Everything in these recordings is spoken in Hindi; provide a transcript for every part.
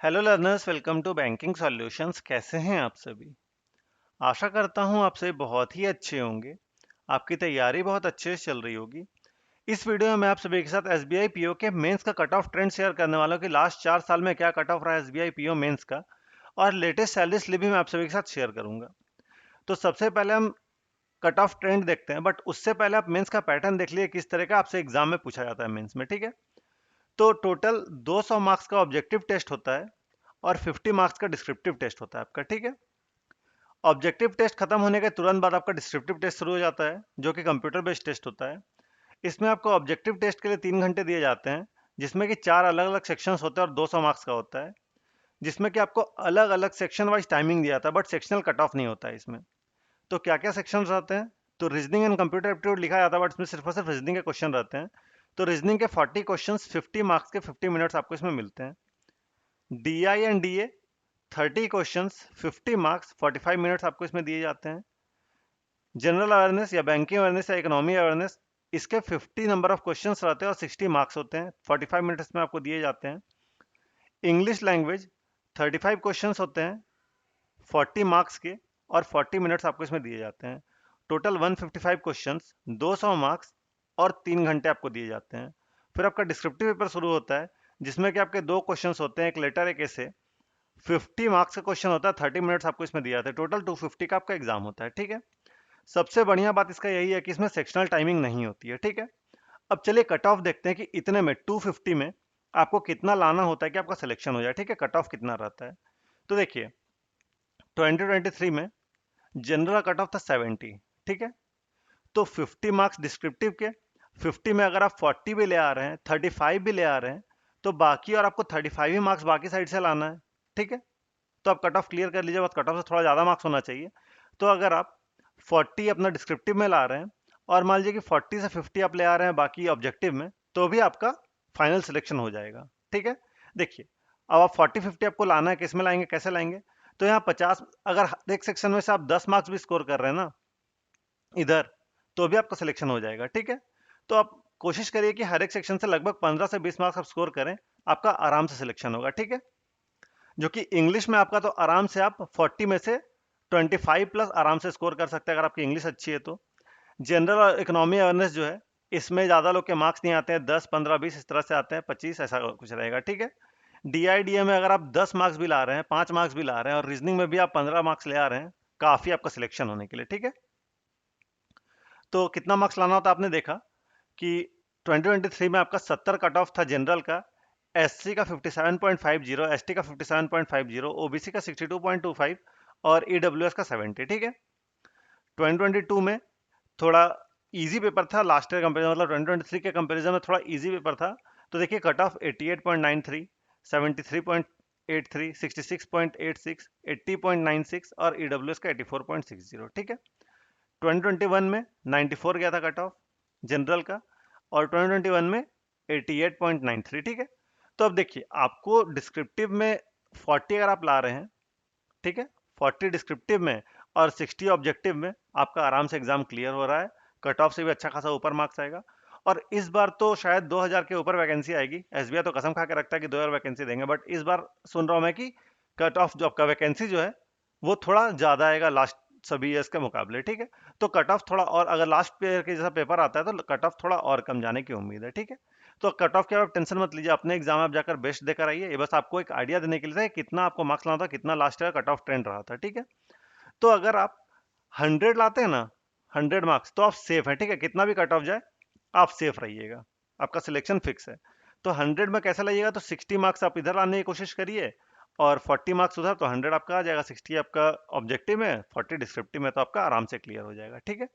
Hello learners, welcome to banking solutions. कैसे हैं आप सभी? आशा करता हूं आप सभी बहुत ही अच्छे होंगे। आपकी तैयारी बहुत अच्छे से चल रही होगी। इस वीडियो में मैं आप सभी के साथ एसबीआई पीओ के मेंस का कट ऑफ ट्रेंड शेयर करने वाला हूं कि लास्ट 4 साल में क्या कट ऑफ रहा है एसबीआई पीओ मेंस का, और लेटेस्ट सैलरी स्लिप भी मैं आप सभी के साथ शेयर करूंगा। तो सबसे पहले हम कट ऑफ ट्रेंड देखते हैं, बट उससे पहले आप मेंस का पैटर्न देख लीजिए किस तरह का आपसे एग्जाम में पूछा जाता है मेंस में। ठीक है, तो टोटल 200 मार्क्स का ऑब्जेक्टिव टेस्ट होता है और 50 मार्क्स का डिस्क्रिप्टिव टेस्ट होता है आपका। ठीक है, ऑब्जेक्टिव टेस्ट खत्म होने के तुरंत बाद आपका डिस्क्रिप्टिव टेस्ट शुरू हो जाता है, जो कि कंप्यूटर बेस्ड टेस्ट होता है। इसमें आपको ऑब्जेक्टिव टेस्ट के लिए 3 घंटे दिए जाते हैं, जिसमें कि 4 अलग अलग सेक्शंस होते हैं और 200 मार्क्स का होता है, जिसमें कि आपको अलग अलग सेक्शन वाइज टाइमिंग दिया जाता है, बट सेक्शनल कट ऑफ नहीं होता है इसमें। तो क्या क्या सेक्शन रहते हैं? तो रीजनिंग एंड कंप्यूटर एप्टीट्यूड लिखा जाता है, बट इसमें सिर्फ और सिर्फ रीजनिंग के क्वेश्चन रहते हैं। तो रीजनिंग के 40 क्वेश्चन 50 मार्क्स के 50 मिनट्स आपको इसमें मिलते हैं। DI and DA 30 questions 50 marks 45 minutes आपको इसमें दिए जाते हैं। जनरल अवेयरनेस या बैंकिंग अवेयरनेस या इकोनॉमी अवेयरनेस, इसके 50 नंबर ऑफ क्वेश्चंस रहते हैं और 60 मार्क्स होते हैं, 45 मिनट्स में आपको दिए जाते हैं। इंग्लिश लैंग्वेज 35 क्वेश्चंस होते हैं 40 मार्क्स के, और 40 मिनट्स आपको इसमें दिए जाते हैं। टोटल 155 क्वेश्चंस, 200 मार्क्स और 3 घंटे आपको दिए जाते हैं। फिर आपका डिस्क्रिप्टिव पेपर शुरू होता है, जिसमें कि आपके दो क्वेश्चंस होते हैं, एक लेटर एक ऐसे। 50 मार्क्स का क्वेश्चन होता है, 30 मिनट्स आपको इसमें दिया जाता है। टोटल 250 का आपका एग्जाम होता है। ठीक है, सबसे बढ़िया बात इसका यही है कि इसमें सेक्शनल टाइमिंग नहीं होती है। ठीक है, अब चलिए कट ऑफ देखते हैं कि इतने में 250 में आपको कितना लाना होता है कि आपका सिलेक्शन हो जाए। ठीक है, कट ऑफ कितना रहता है? तो देखिए, 2023 में जनरल कट ऑफ था 70। ठीक है, तो 50 मार्क्स डिस्क्रिप्टिव के, 50 में अगर आप 40 भी ले आ रहे हैं, 35 भी ले आ रहे हैं, तो बाकी और आपको 35 ही मार्क्स बाकी साइड से लाना है। ठीक है, तो आप कट ऑफ क्लियर कर लीजिए, बस कट ऑफ से थोड़ा ज़्यादा मार्क्स होना चाहिए। तो अगर आप 40 अपना डिस्क्रिप्टिव में ला रहे हैं, और मान लीजिए कि 40 से 50 आप ले आ रहे हैं बाकी ऑब्जेक्टिव में, तो भी आपका फाइनल सिलेक्शन हो जाएगा। ठीक है, देखिए, अब आप 40-50 आपको लाना है, किस में लाएंगे, कैसे लाएंगे? तो यहाँ 50, अगर हर एक सेक्शन में से आप 10 मार्क्स भी स्कोर कर रहे हैं ना इधर, तो भी आपका सिलेक्शन हो जाएगा। ठीक है, तो आप कोशिश करिए कि हर एक सेक्शन से लगभग 15 से 20 मार्क्स आप स्कोर करें, आपका आराम से सिलेक्शन होगा। ठीक है, जो कि इंग्लिश में आपका तो आराम से आप 40 में से 25 प्लस आराम से स्कोर कर सकते हैं अगर आपकी इंग्लिश अच्छी है तो। जनरल और इकोनॉमी अवेयरनेस जो है, इसमें ज़्यादा लोग के मार्क्स नहीं आते हैं, 10 15 20 इस तरह से आते हैं, 25 ऐसा कुछ रहेगा। ठीक है, डीआईडीए में अगर आप 10 मार्क्स भी ला रहे हैं, 5 मार्क्स भी ला रहे हैं, और रीजनिंग में भी आप 15 मार्क्स ले आ रहे हैं, काफ़ी आपका सिलेक्शन होने के लिए। ठीक है, तो कितना मार्क्स लाना होता है आपने देखा कि 2023 में आपका 70 कट ऑफ था जनरल का, एससी का 57.50, एसटी का 57.50, ओबीसी का 62.25 और ईडब्ल्यूएस का 70। ठीक है, 2022 में थोड़ा इजी पेपर था लास्ट ईयर कंपेरिजन, मतलब 2023 के कंपेरिजन में थोड़ा इजी पेपर था। तो देखिए, कट ऑफ 88.93, 73.83, 66.86, 80.96 और ईडब्ल्यूएस का 84.60। ठीक है, 2021 में 94 गया था कट ऑफ जनरल का, और 2021 में 88.93। ठीक है, तो अब देखिए, आपको डिस्क्रिप्टिव में 40 अगर आप ला रहे हैं, ठीक है, 40 डिस्क्रिप्टिव में और 60 ऑब्जेक्टिव में, आपका आराम से एग्जाम क्लियर हो रहा है। कट ऑफ से भी अच्छा खासा ऊपर मार्क्स आएगा, और इस बार तो शायद 2000 के ऊपर वैकेंसी आएगी। एसबीआई तो कसम खा के रखता है कि 2000 वैकेंसी देंगे, बट इस बार सुन रहा हूं मैं कि कट ऑफ जो आपका वैकेंसी जो है, वो थोड़ा ज्यादा आएगा लास्ट सभी ईयर्स के मुकाबले। ठीक है, तो कट ऑफ थोड़ा और, अगर लास्ट ईयर के जैसा पेपर आता है तो कट ऑफ थोड़ा और कम जाने की उम्मीद है। ठीक है, तो कट ऑफ के आप टेंशन मत लीजिए, अपने एग्जाम आप जाकर बेस्ट देकर आइए। ये बस आपको एक आइडिया देने के लिए था कि कितना आपको मार्क्स लाना था, कितना last year cut off trend रहा था। ठीक है, तो अगर आप 100 लाते हैं ना, 100 मार्क्स, तो आप सेफ है। ठीक है, कितना भी कट ऑफ जाए आप सेफ रहिएगा, आपका सिलेक्शन फिक्स है। तो 100 में कैसे लाइएगा? तो 60 मार्क्स आप इधर लाने की कोशिश करिए, और 40 मार्क्स उधर, तो 100 आपका आ जाएगा। 60 आपका ऑब्जेक्टिव में, 40 डिस्क्रिप्टिव में, तो आपका आराम से क्लियर हो जाएगा। ठीक है,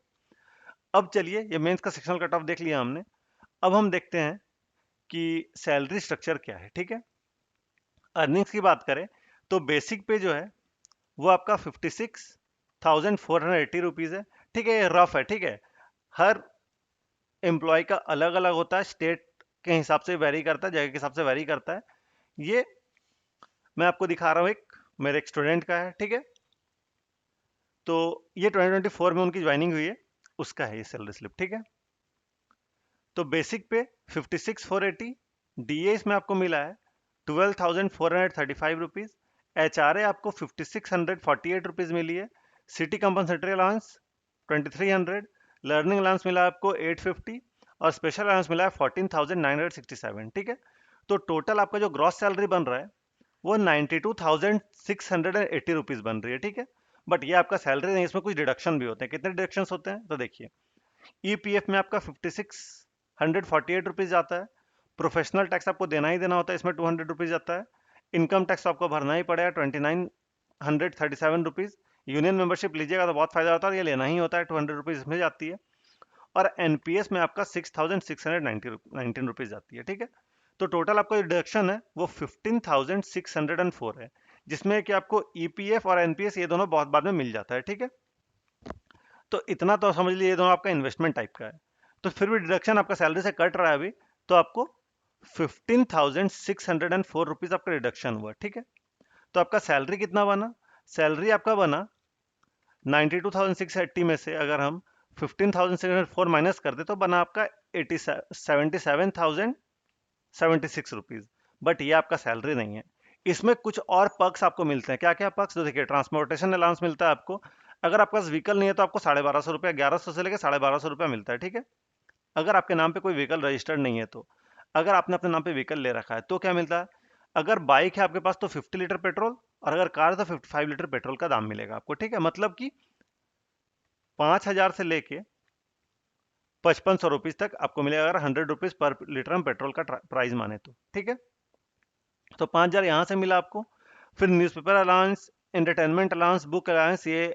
अब चलिए, ये मेंस का सेक्शनल कट ऑफ देख लिया हमने। अब हम देखते हैं कि सैलरी स्ट्रक्चर क्या है। ठीक है, अर्निंग्स की बात करें तो बेसिक पे जो है वो आपका 56,480 रुपीज़ है। ठीक है, ये रफ है। ठीक है, हर एम्प्लॉय का अलग अलग होता है, स्टेट के हिसाब से वेरी करता है, जगह के हिसाब से वेरी करता है। ये मैं आपको दिखा रहा हूँ, एक मेरे एक स्टूडेंट का है। ठीक है, तो ये 2024 में उनकी ज्वाइनिंग हुई है, उसका है ये सैलरी स्लिप। ठीक है, तो बेसिक पे 56,480, डीए इसमें आपको मिला है 12,435 रुपीज़। HRA आपको 5,648 रुपीज़ मिली है। City compensatory allowance 2,300, learning allowance मिला आपको 850 और स्पेशल अलाउंस मिला है 14,967। ठीक है, तो टोटल आपका जो ग्रॉस सैलरी बन रहा है वो 92,680 रुपीज़ बन रही है। ठीक है, बट ये आपका सैलरी नहीं, इसमें कुछ डिडक्शन भी होते हैं। कितने डिडक्शन होते हैं तो देखिए, ईपीएफ में आपका 5,648 रुपीज़ जाता है। प्रोफेशनल टैक्स आपको देना ही देना होता है, इसमें 200 रुपीज़ जाता है। इनकम टैक्स आपको भरना ही पड़ेगा 2,937 रुपीज़। यूनियन मेंबरशिप लीजिएगा तो बहुत फायदा होता है, ये लेना ही होता है, 200 रुपीज़ इसमें जाती है। और एनपीएस में आपका 6,619 रुपीज़ जाती है। ठीक है, तो टोटल आपका जो डिडक्शन है वो 15,604 है, जिसमें कि आपको ईपीएफ और एनपीएस ये दोनों बहुत बाद में मिल जाता है। ठीक है, तो इतना तो समझ लीजिए, ये दोनों आपका इन्वेस्टमेंट टाइप का है। तो फिर भी डिडक्शन आपका सैलरी से कट रहा है अभी, तो आपको 15,604 रुपीज़ आपका डिडक्शन हुआ। ठीक है, तो आपका सैलरी कितना बना? सैलरी आपका बना 92,680 में से अगर हम 15,604 माइनस कर दे तो बना आपका 77,076 रुपीज़। बट ये आपका सैलरी नहीं है, इसमें कुछ और पर्क्स आपको मिलते हैं। क्या क्या पर्क्स? तो देखिए, ट्रांसपोर्टेशन अलाउंस मिलता है आपको। अगर आपके पास व्हीकल नहीं है तो आपको 1,250 रुपया, 1100 से लेकर 1,250 रुपया मिलता है। ठीक है, अगर आपके नाम पे कोई व्हीकल रजिस्टर्ड नहीं है तो। अगर आपने अपने नाम पे व्हीकल ले रखा है तो क्या मिलता है? अगर बाइक है आपके पास तो 50 लीटर पेट्रोल, और अगर कार है तो 55 लीटर पेट्रोल का दाम मिलेगा आपको। ठीक है, मतलब कि 5,000 से लेके 5,500 रुपीज तक आपको मिलेगा, अगर 100 रुपीज पर लीटर हम पेट्रोल का प्राइस माने तो। ठीक है, तो 5,000 यहाँ से मिला आपको। फिर newspaper allowance, entertainment allowance, book allowance, ये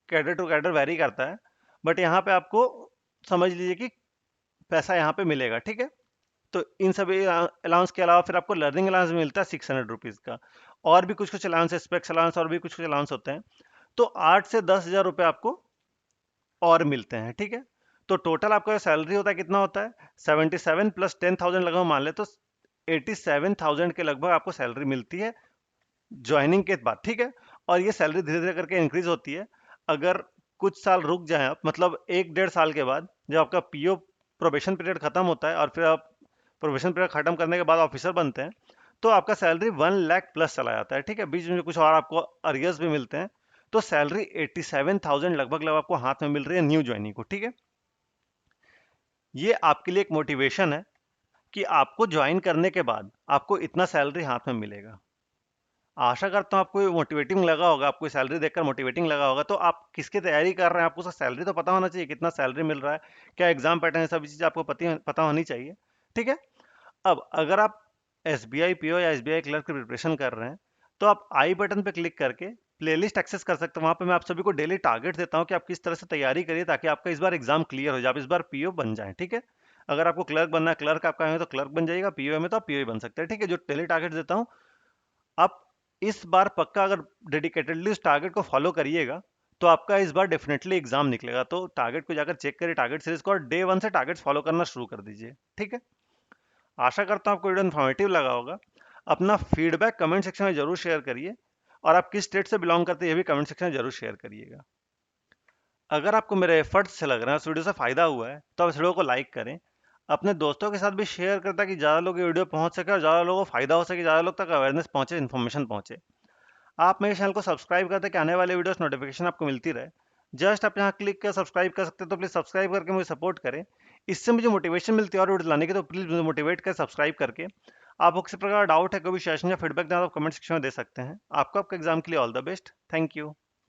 कैडर टू कैडर वेरी करता है, बट यहाँ पे आपको समझ लीजिए कि पैसा यहाँ पे मिलेगा। ठीक है, तो इन सभी अलाउंस के अलावा फिर आपको लर्निंग अलाउंस भी मिलता है 600 रुपीज़ का, और भी कुछ कुछ अलाउंस, स्पेक्स अलाउंस, और भी कुछ कुछ अलाउंस होते हैं। तो 8 से 10,000 रुपये आपको और मिलते हैं। ठीक है, तो टोटल आपका सैलरी होता है कितना होता है? 77 प्लस 10,000 लगभग मान ले तो 87,000 के लगभग आपको सैलरी मिलती है ज्वाइनिंग के बाद। ठीक है, और ये सैलरी धीरे धीरे करके इंक्रीज होती है। अगर कुछ साल रुक जाए आप, मतलब 1-1.5 साल के बाद जब आपका पीओ प्रोबेशन पीरियड खत्म होता है और फिर आप प्रोबेशन पीरियड खत्म करने के बाद ऑफिसर बनते हैं, तो आपका सैलरी 1 लाख प्लस चला जाता है। ठीक है, बीच में कुछ और आपको अरियर्स भी मिलते हैं, तो सैलरी 87,000 लगभग आपको हाथ में मिल रही है न्यू ज्वाइनिंग को। ठीक है, ये आपके लिए एक मोटिवेशन है कि आपको ज्वाइन करने के बाद आपको इतना सैलरी हाथ में मिलेगा। आशा करता हूँ आपको ये मोटिवेटिंग लगा होगा, आपको सैलरी देखकर मोटिवेटिंग लगा होगा। तो आप किसकी तैयारी कर रहे हैं, आपको उसका सैलरी तो पता होना चाहिए, कितना सैलरी मिल रहा है, क्या एग्जाम पैटर्न है, सभी चीज़ आपको पता होनी चाहिए। ठीक है, अब अगर आप एसबीआई पीओ या एसबीआई क्लर्क की प्रिपरेशन कर रहे हैं तो आप आई बटन पे क्लिक करके प्लेलिस्ट एक्सेस कर सकते हैं। वहाँ पे मैं आप सभी को डेली टारगेट देता हूँ कि आप किस तरह से तैयारी करिए ताकि आपका इस बार एग्जाम क्लियर हो जाए, आप इस बार पीओ बन जाए। ठीक है, अगर आपको क्लर्क बनना है, क्लर्क आपका है तो क्लर्क बन जाइएगा, पीओ में तो आप पीओ बन सकते हैं। ठीक है, जो डेली टारगेट देता हूँ आप इस बार पक्का अगर डेडिकेटेडली उस टारगेट को फॉलो करिएगा तो आपका इस बार डेफिनेटली एग्जाम निकलेगा। तो टारगेट को जाकर चेक करिए, टारगेट सीरीज को, और डे 1 से टारगेट फॉलो करना शुरू कर दीजिए। ठीक है, आशा करता हूँ आपको वीडियो इन्फॉर्मेटिव लगा होगा। अपना फीडबैक कमेंट सेक्शन में जरूर शेयर करिए, और आप किस स्टेट से बिलोंग करते हैं ये भी कमेंट सेक्शन में जरूर शेयर करिएगा। अगर आपको मेरे एफर्ट्स से लग रहा है, उस वीडियो से फायदा हुआ है, तो आप इस वीडियो को लाइक करें, अपने दोस्तों के साथ भी शेयर करता है कि ज़्यादा लोग ये वीडियो पहुंच सके और ज़्यादा लोगों को फायदा हो सके, ज़्यादा लोग तक अवेयरनेस पहुंचे, इन्फॉर्मेशन पहुंचे। आप मेरे चैनल को सब्सक्राइब करते कि आने वाले वीडियोस नोटिफिकेशन आपको मिलती रहे। जस्ट आप यहाँ क्लिक कर सब्सक्राइब कर सकते हैं, तो प्लीज़ सब्सक्राइब करके मुझे सपोर्ट करें। इससे मुझे मोटिवेशन मिलती है और वीडियो लाने की, तो प्लीज़ मुझे मोटिवेट कर सब्सक्राइब करके। आपको किसी प्रकार डाउट है, कोई भी सजेशन या फीडबैक देना तो कमेंट सेक्शन में दे सकते हैं। आपको आपके एग्जाम के लिए all the best. Thank you.